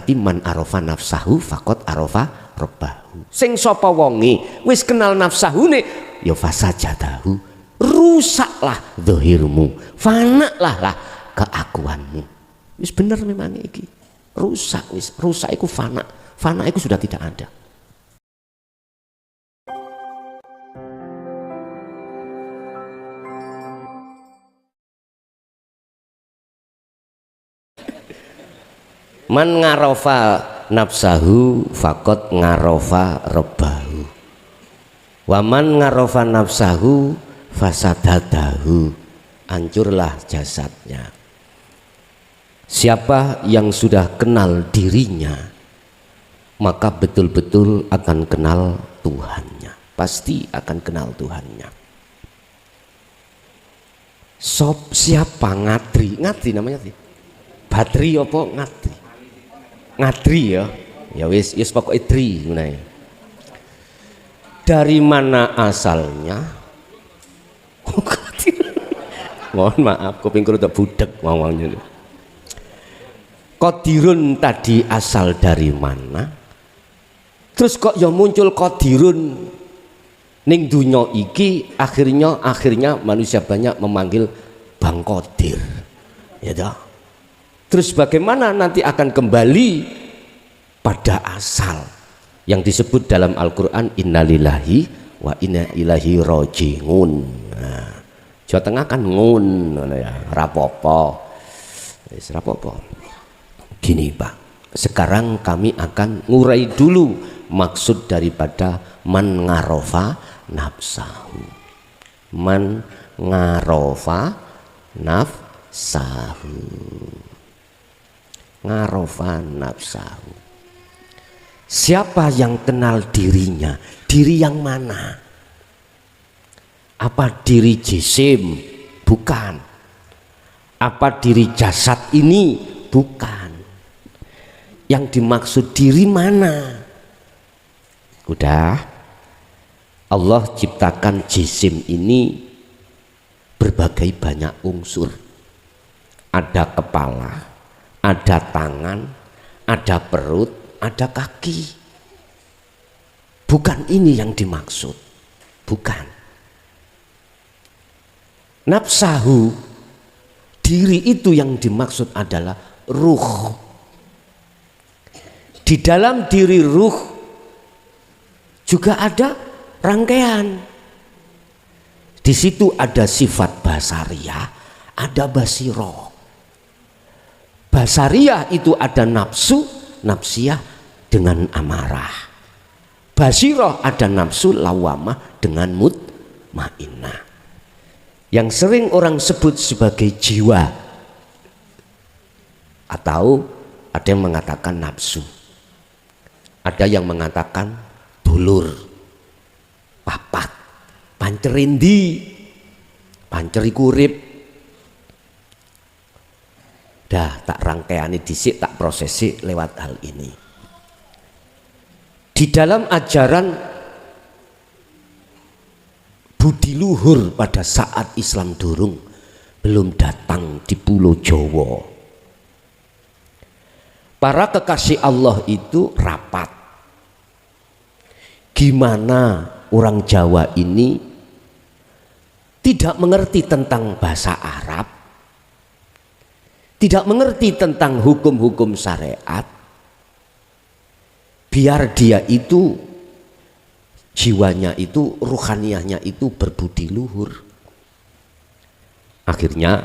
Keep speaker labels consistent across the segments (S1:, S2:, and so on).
S1: berarti man arafa nafsahu faqad arafa rabbahu. Sing sapa wonge wis kenal nafsahune ya fasajadahu, rusaklah zahirmu, fanalah lah keakuanmu. Wis bener memang iki, rusak wis, rusak iku fana, fana iku sudah tidak ada. Man ngarofa nafsahu faqad ngarofa rabbahu. Wa man ngarofa nafsahu fasadadahu, hancurlah jasadnya. Siapa yang sudah kenal dirinya maka betul-betul akan kenal Tuhannya, pasti akan kenal Tuhannya. Siapa ngadri, ngadri namanya sih, batri apa ngadri, ngadri ya wis pokoknya idri. Dari mana asalnya? Mohon maaf, kuping kulo udah budek ngomongnya. Qadirun tadi asal dari mana? Terus kok ya muncul qadirun ning dunya iki, akhirnya manusia banyak memanggil Bang Qadir. Ya toh? Terus bagaimana nanti akan kembali pada asal yang disebut dalam Al-Quran innalillahi wa inna ilaihi raji'un. Nah, Jawa Tengah kan ngun ya, rapopo. Wis rapopo. Gini Pak, sekarang kami akan ngurai dulu maksud daripada man ngarofa nafsahu. Man ngarofa nafsahu. Ngarofa nafsahu. Siapa yang kenal dirinya? Diri yang mana? Apa diri jisim? Bukan. Apa diri jasad ini? Bukan. Yang dimaksud diri mana? Udah, Allah ciptakan jisim ini berbagai banyak unsur. Ada kepala, ada tangan, ada perut, ada kaki. Bukan ini yang dimaksud, bukan. Nafsahu, diri itu yang dimaksud adalah ruh. Di dalam diri ruh juga ada rangkaian. Di situ ada sifat basariyah, ada basiroh. Basariyah itu ada nafsu, nafsiyah dengan amarah. Basiroh ada nafsu lawamah dengan mutmainnah. Yang sering orang sebut sebagai jiwa, atau ada yang mengatakan nafsu. Ada yang mengatakan dulur, papat, pancerindi, panceri kurip. Dah tak rangkaiani disik, tak prosesi lewat hal ini. Di dalam ajaran budi luhur pada saat Islam durung belum datang di Pulau Jawa, para kekasih Allah itu rapat. Gimana orang Jawa ini tidak mengerti tentang bahasa Arab, tidak mengerti tentang hukum-hukum syariat, biar dia itu jiwanya itu, ruhaniyahnya itu berbudi luhur. Akhirnya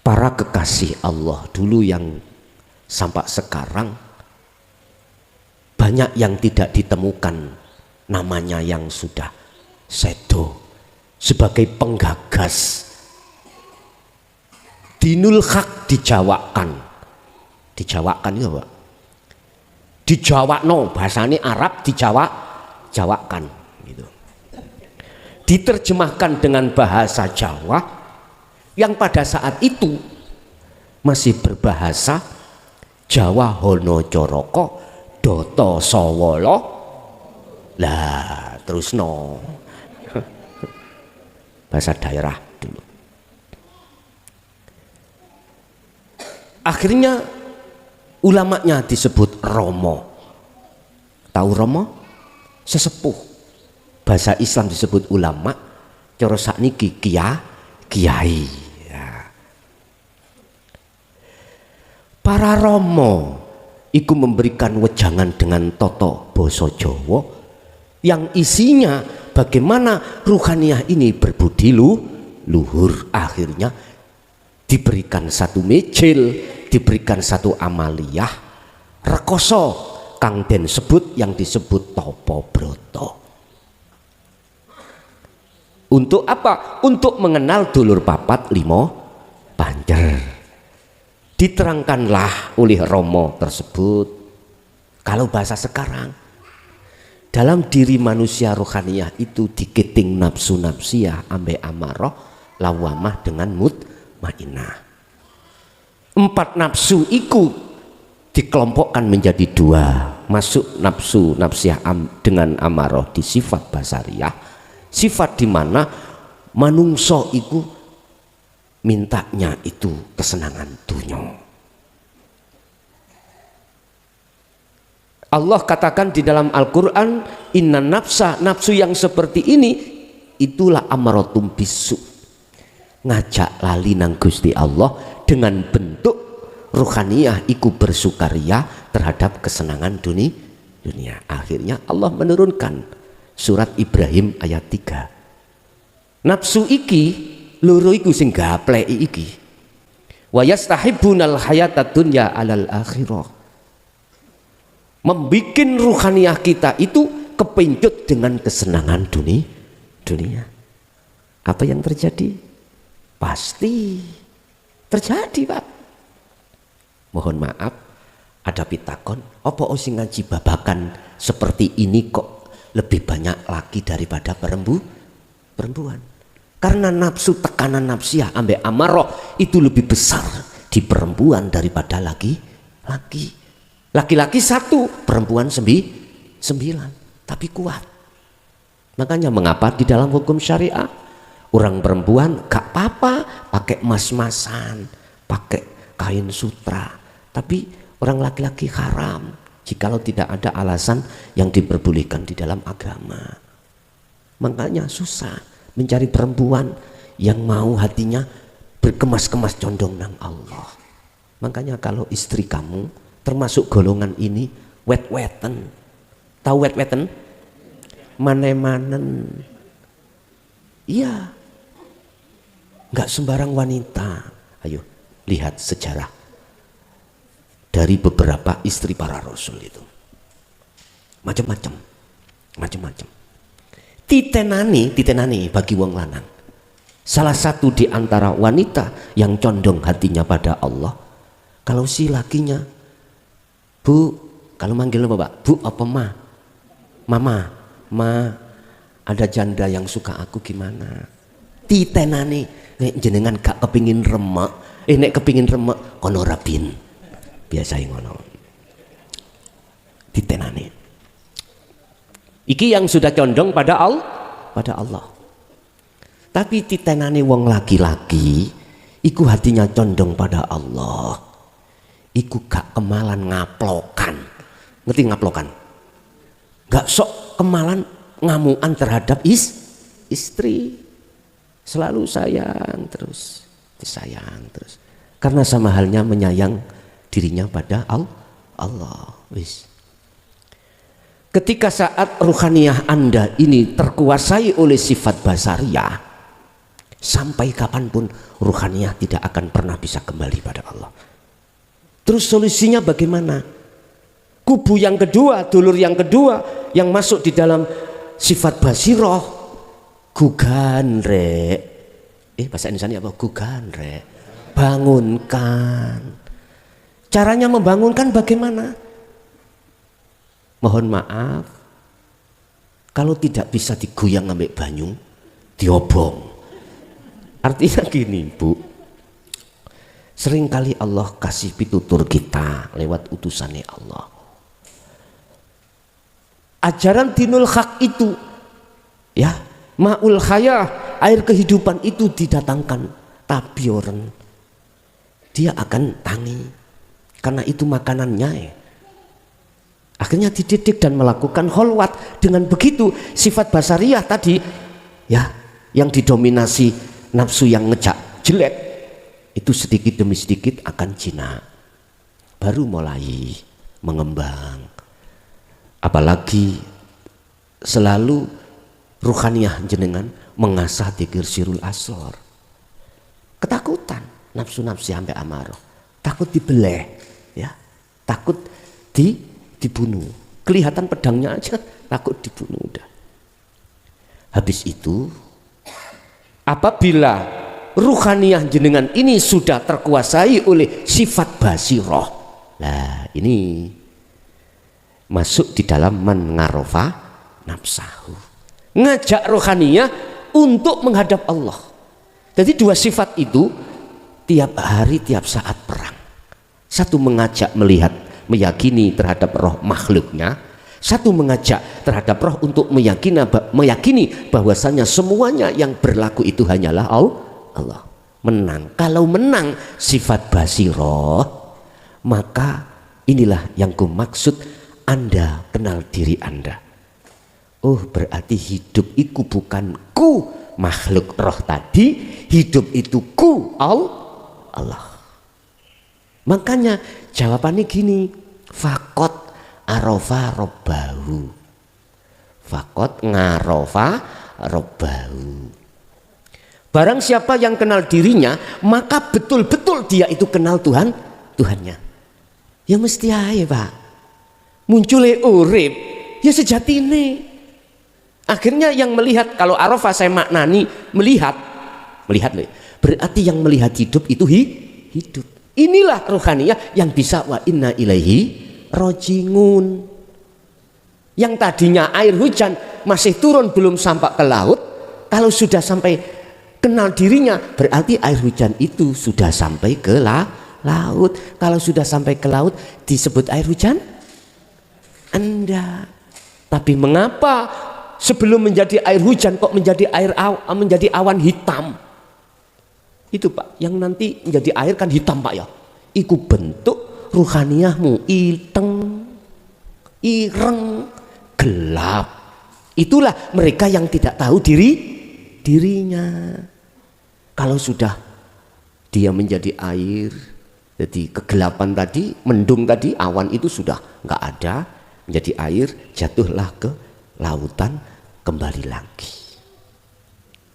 S1: para kekasih Allah dulu yang sampai sekarang banyak yang tidak ditemukan namanya yang sudah sedo sebagai penggagas dinul haq dijawakan. Dijawakan itu apa? Dijawakno, bahasanya Arab dijawakan gitu. Diterjemahkan dengan bahasa Jawa yang pada saat itu masih berbahasa Jawa Hono Coroko Doto Sawolo. Lah terus no bahasa daerah dulu. Akhirnya Ulamanya disebut romo. Tahu romo? Sesepuh. Bahasa Islam disebut ulama, cara sakniki kiai. Ya. Para romo iku memberikan wejangan dengan toto basa Jawa yang isinya bagaimana ruhaniyah ini berbudi luhur. Akhirnya diberikan satu mejil, diberikan satu amaliyah rekoso kang den sebut yang disebut Topo Broto. Untuk apa? Untuk mengenal dulur papat limo panjer. Diterangkanlah oleh Romo tersebut, kalau bahasa sekarang, dalam diri manusia rohaniyah itu diketing nafsu nafsiyah ambe amarah lawamah dengan mutmainah. 4 nafsu iku dikelompokkan menjadi 2. Masuk nafsu nafsiyah dengan amarah di sifat basariyah, sifat di mana manungso iku mintanya itu kesenangan dunia. Allah katakan di dalam Al-Quran, inna nafsa, nafsu yang seperti ini itulah amaratum bisu, ngajak lali nang Gusti Allah dengan bentuk ruhaniyah iku bersukaria terhadap kesenangan dunia. Akhirnya Allah menurunkan surat Ibrahim ayat 3. Nafsu iki loro iku sing gapleki iki. Wa yastahibbunal hayatad dunya alal akhirah. Membikin ruhaniyah kita itu kepincut dengan kesenangan dunia. Apa yang terjadi? Pasti terjadi, Pak. Mohon maaf, ada pitakon, apa sing ngaji babakan seperti ini kok lebih banyak laki daripada perempuan? Karena nafsu tekanan nafsiyah ambek amarah itu lebih besar di perempuan daripada laki-laki. Laki-laki 1, perempuan 9, tapi kuat. Makanya mengapa di dalam hukum syariah orang perempuan gak apa-apa pakai emas-emasan, pakai kain sutra, tapi orang laki-laki haram jikalau tidak ada alasan yang diperbolehkan di dalam agama. Makanya susah mencari perempuan yang mau hatinya berkemas-kemas condong nang Allah. Makanya kalau istri kamu termasuk golongan ini wet-weten, tahu wet-weten? Mane-manen. Iya, nggak sembarang wanita. Ayo lihat sejarah dari beberapa istri para rasul itu, macam-macam. Titenani bagi wong lanang. Salah satu di antara wanita yang condong hatinya pada Allah, kalau si lakinya, Bu, kalau manggil apa Pak? Bu apa Ma? Mama, Ma, ada janda yang suka aku gimana? Titenani, nek jenengan gak kepingin remek, nek kepingin remek kono rabin. Biasa ngono. Titenani. Iki yang sudah condong pada Allah. Tapi titenani wong laki-laki, iku hatinya condong pada Allah. Iku gak kemalan ngaplokan. Ngerti ngaplokan? Gak sok kemalan ngamuan terhadap istri. Selalu sayang terus, disayang terus. Karena sama halnya menyayang dirinya pada Allah. Wis. Ketika saat ruhaniyah Anda ini terkuasai oleh sifat basariyah, sampai kapanpun ruhaniyah tidak akan pernah bisa kembali pada Allah. Terus solusinya bagaimana? Kubu yang kedua, dulur yang kedua yang masuk di dalam sifat basiroh, gugan rek. Bahasa Indonesia apa? Gugan rek. Bangunkan. Caranya membangunkan bagaimana? Mohon maaf, kalau tidak bisa digoyang ambek banyu, diobong. Artinya gini, Bu. Seringkali Allah kasih pitutur kita lewat utusannya Allah. Ajaran dinul haq itu, ya, ma'ul hayah, air kehidupan itu didatangkan, tapi orang dia akan tangi karena itu makanannya ya. Akhirnya dididik dan melakukan kholwat. Dengan begitu sifat basariyah tadi ya, yang didominasi nafsu yang ngejak jelek itu sedikit demi sedikit akan jinak, baru mulai mengembang. Apalagi selalu ruhaniyah jenengan mengasah dzikir sirul asor, ketakutan nafsu-nafsi sampai amarah, takut dibeleh ya, takut dibunuh, kelihatan pedangnya aja takut dibunuh udah. Habis itu apabila ruhaniyah jenengan ini sudah terkuasai oleh sifat basiroh, nah ini masuk di dalam man ngarofa nafsahu, ngajak rohaniyah untuk menghadap Allah. Jadi dua sifat itu tiap hari tiap saat perang. Satu mengajak melihat meyakini terhadap roh makhluknya, satu mengajak terhadap roh untuk meyakini bahwasanya semuanya yang berlaku itu hanyalah Allah. Menang. Kalau menang sifat basiroh, maka inilah yang kumaksud Anda kenal diri Anda. Oh, berarti hidup itu bukan ku makhluk roh tadi, hidup itu ku Allah. Makanya jawabannya gini, fakot arofa robbahu, fakot ngarofa robbahu. Barang siapa yang kenal dirinya, maka betul-betul dia itu kenal Tuhannya. Ya mesti aja Pak, munculnya urip ya sejatine. Akhirnya yang melihat, kalau arafah saya maknani melihat loh, berarti yang melihat hidup itu hidup. Inilah rohaniyah yang bisa wa inna ilaihi rojiun. Yang tadinya air hujan masih turun belum sampai ke laut, kalau sudah sampai kenal dirinya berarti air hujan itu sudah sampai ke laut. Kalau sudah sampai ke laut disebut air hujan? Anda. Tapi mengapa sebelum menjadi air hujan kok menjadi awan hitam? Itu Pak, yang nanti menjadi air kan hitam Pak ya. Iku bentuk ruhaniyahmu iteng, ireng, gelap. Itulah mereka yang tidak tahu dirinya. Kalau sudah dia menjadi air, jadi kegelapan tadi, mendung tadi, awan itu sudah nggak ada, menjadi air, jatuhlah ke lautan, kembali lagi.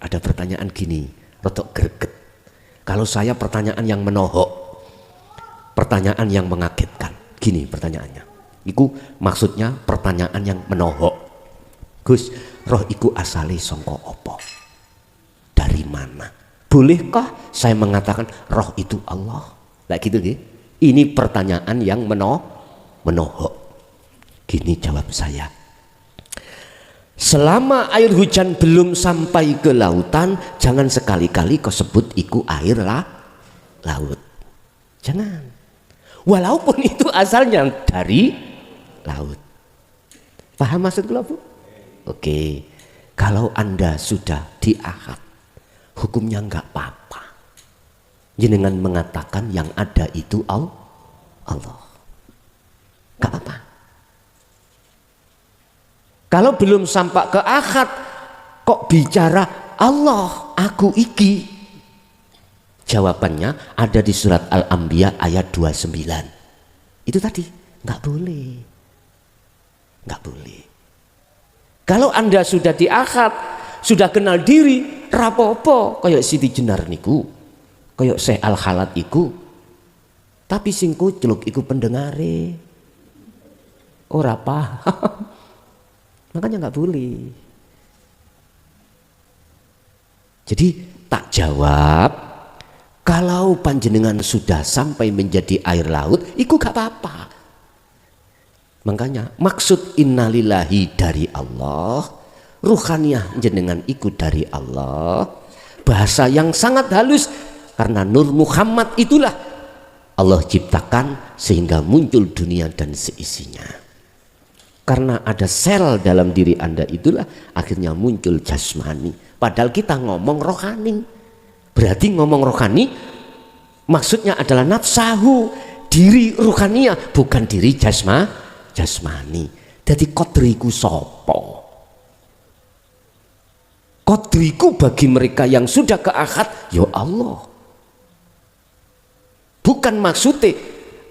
S1: Ada pertanyaan gini, rotok greget. Kalau saya pertanyaan yang menohok, pertanyaan yang mengagetkan, gini pertanyaannya. Iku maksudnya pertanyaan yang menohok. Gus, roh iku asale sangka apa? Dari mana? Bolehkah saya mengatakan roh itu Allah? Lah gitu nggih. Ini pertanyaan yang menohok. Gini jawab saya. Selama air hujan belum sampai ke lautan, jangan sekali-kali kau sebut iku air laut. Jangan. Walaupun itu asalnya dari laut. Paham maksud kula Bu? Oke. Kalau Anda sudah diakad, hukumnya enggak apa-apa. Jenengan mengatakan yang ada itu Allah. Enggak apa-apa. Kalau belum sampai ke akad kok bicara Allah, aku iki. Jawabannya ada di surat Al-Anbiya ayat 29. Itu tadi, nggak boleh. Nggak boleh. Kalau Anda sudah di akad, sudah kenal diri, rapopo kayak Siti Jenar niku, kayak Syekh Al-Khalat iku. Tapi sing kucluk iku pendengare. Ora paham. Makanya nggak boleh. Jadi tak jawab, kalau panjenengan sudah sampai menjadi air laut, itu gak apa-apa. Makanya maksud innalillahi dari Allah, ruhaniyah jenengan ikut dari Allah. Bahasa yang sangat halus, karena Nur Muhammad itulah Allah ciptakan sehingga muncul dunia dan seisinya. Karena ada sel dalam diri Anda itulah akhirnya muncul jasmani. Padahal kita ngomong rohani. Berarti ngomong rohani maksudnya adalah nafsahu, diri ruhania, bukan diri jasmani. Jadi kodriku sopo? Kodriku bagi mereka yang sudah ke akad, ya Allah. Bukan maksudnya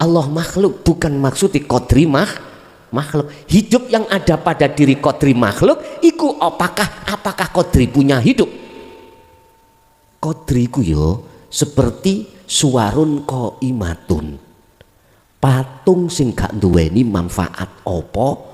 S1: Allah makhluk, bukan maksudnya kodri makhluk. Hidup yang ada pada diri kodri makhluk, iku apakah kodri punya hidup? Kodriku yo seperti suwarun qaimatun, patung sing gak duweni manfaat opo.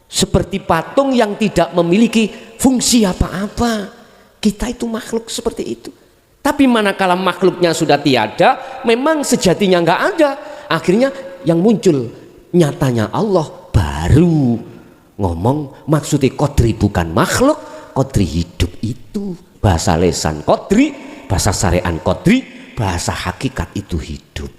S1: Seperti patung yang tidak memiliki fungsi apa-apa. Kita itu makhluk seperti itu. Tapi manakala makhluknya sudah tiada, memang sejatinya nggak ada. Akhirnya yang muncul nyatanya Allah, baru ngomong maksudnya kodri bukan makhluk, kodri hidup itu. Bahasa lesan kodri, bahasa syariat kodri, bahasa hakikat itu hidup.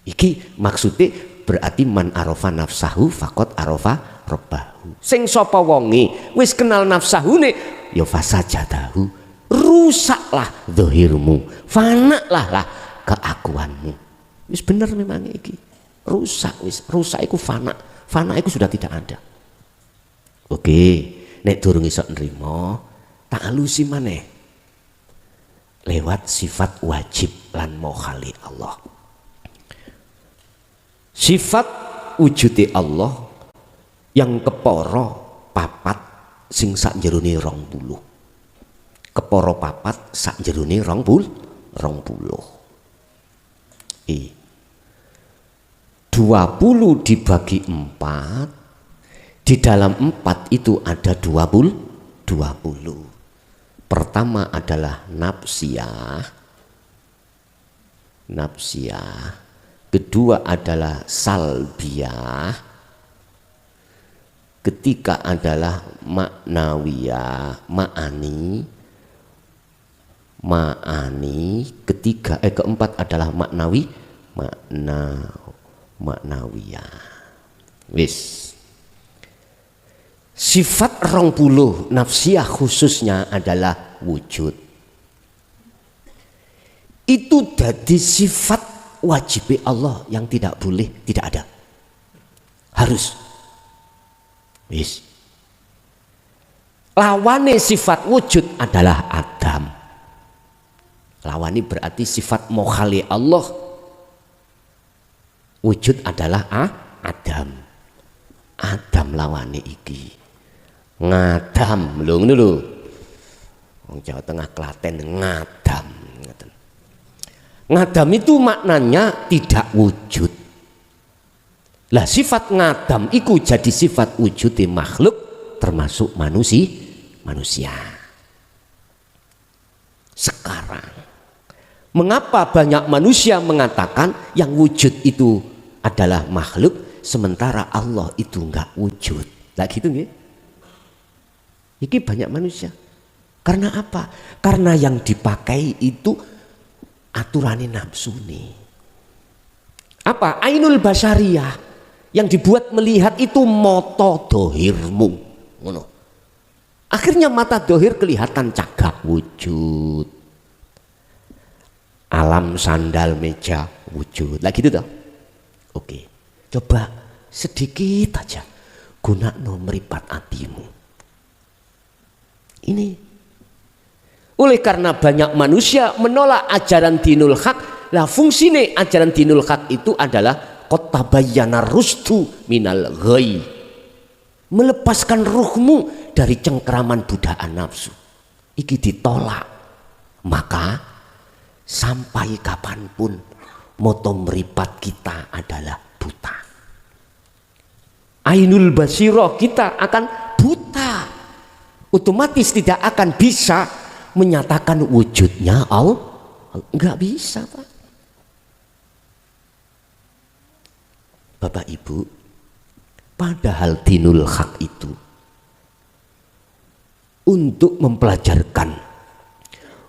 S1: Iki maksudnya berarti man arofa nafsahu fakot arofa robbahu. Sing sapa wonge wis kenal nafsahune ya fasajadahu, rusaklah zahirmu, fanaklah lah keakuanmu. Wis bener memang iki. Rusak iku fana iku sudah tidak ada. Oke, nek durung iso nrimo, tak alusi maneh. Lewat sifat wajib lan mokhali Allah. Sifat wujude Allah yang keporo papat sing sak jerone 20. Keporo papat sak jerone 20. 20 dibagi 4, di dalam 4 itu ada 20. Pertama adalah nafsiyah, kedua adalah salbiyah, ketiga adalah maknawiyah, keempat adalah maknawiyah. Wis. Sifat 20 nafsiyah khususnya adalah wujud. Itu jadi sifat wajib Allah yang tidak boleh tidak ada. Harus. Wis. Lawane sifat wujud adalah Adam. Lawani berarti sifat mokhali Allah. Wujud adalah Adam. Adam lawane iki. Ngadam lho ngono lho. Wong Jawa Tengah Klaten ngadam. Ngadam itu maknanya tidak wujud. Lah sifat ngadam iku jadi sifat wujud makhluk termasuk manusia. Sekarang mengapa banyak manusia mengatakan yang wujud itu adalah makhluk sementara Allah itu enggak wujud? Lah gitu nggih. Iki banyak manusia. Karena apa? Karena yang dipakai itu aturannya nafsu nih. Apa? Ainul basyariyah yang dibuat melihat itu moto dohirmu. Ngono. Akhirnya mata dohir kelihatan cagak wujud. Alam sandal meja wujud. Lah gitu toh. Oke. Coba sedikit aja gunakno meripat hatimu. Ini oleh karena banyak manusia menolak ajaran dinul haq. Lah fungsine ajaran dinul haq itu adalah qad tabayyana rusdu minal ghai, melepaskan ruhmu dari cengkeraman budaan nafsu. Iki ditolak, maka sampai kapanpun moto meripat kita adalah buta. Ainul basirah kita akan buta, otomatis tidak akan bisa menyatakan wujudnya Allah. Enggak bisa, Pak. Bapak Ibu, padahal dinul haq itu untuk mempelajarkan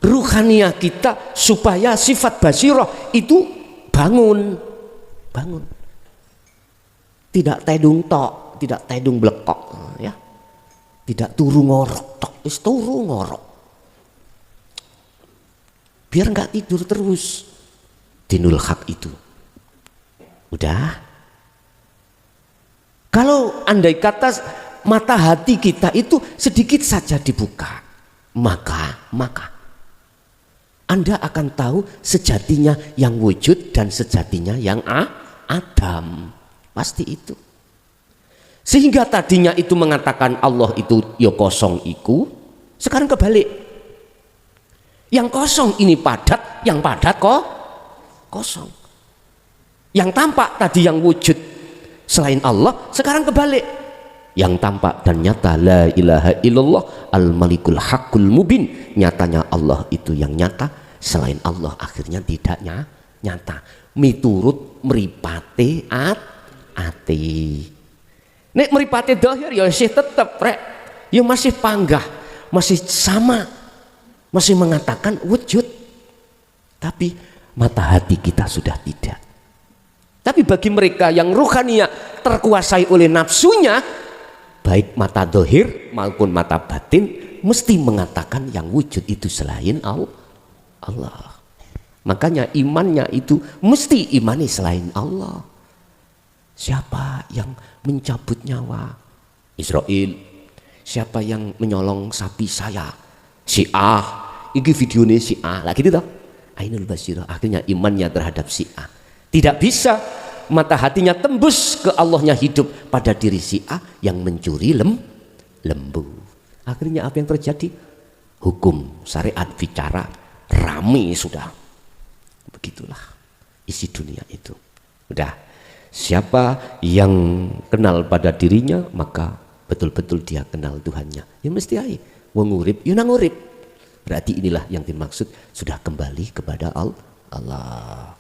S1: ruhaniah kita supaya sifat basirah itu bangun. Tidak tedung tok, tidak tedung blekok, ya. Tidak turu ngorok tok, turu ngorok. Biar nggak tidur terus. dinul haq itu. Udah. Kalau andai kata mata hati kita itu sedikit saja dibuka, maka Anda akan tahu sejatinya yang wujud dan sejatinya yang adam. Pasti itu. Sehingga tadinya itu mengatakan Allah itu ya kosong iku, sekarang kebalik. Yang kosong ini padat, yang padat kok kosong. Yang tampak tadi yang wujud selain Allah, sekarang kebalik. Yang tampak dan nyata la ilaha illallah al-malikul haqqul mubin, nyatanya Allah itu yang nyata, selain Allah akhirnya tidak nyata. Miturut mripate ati. Nek mripate zahir ya masih tetep rek, ya masih panggah, masih sama, masih mengatakan wujud. Tapi mata hati kita sudah tidak. Tapi bagi mereka yang ruhania terkuasai oleh nafsunya, baik mata dohir maupun mata batin mesti mengatakan yang wujud itu selain Allah. Makanya imannya itu mesti imani selain Allah. Siapa yang mencabut nyawa Israel? Siapa yang menyolong sapi saya? Syiah. Ini videonya Syiah lah gitu toh. Ainul Basirah. Akhirnya imannya terhadap Syiah. Tidak bisa mata hatinya tembus ke Allahnya hidup pada diri Syiah yang mencuri lembu. Akhirnya apa yang terjadi? Hukum syariat bicara rame sudah. Begitulah isi dunia itu. Udah, siapa yang kenal pada dirinya maka betul-betul dia kenal Tuhannya. Ya mesti aja wong urip ya nang urip. Berarti inilah yang dimaksud sudah kembali kepada Allah.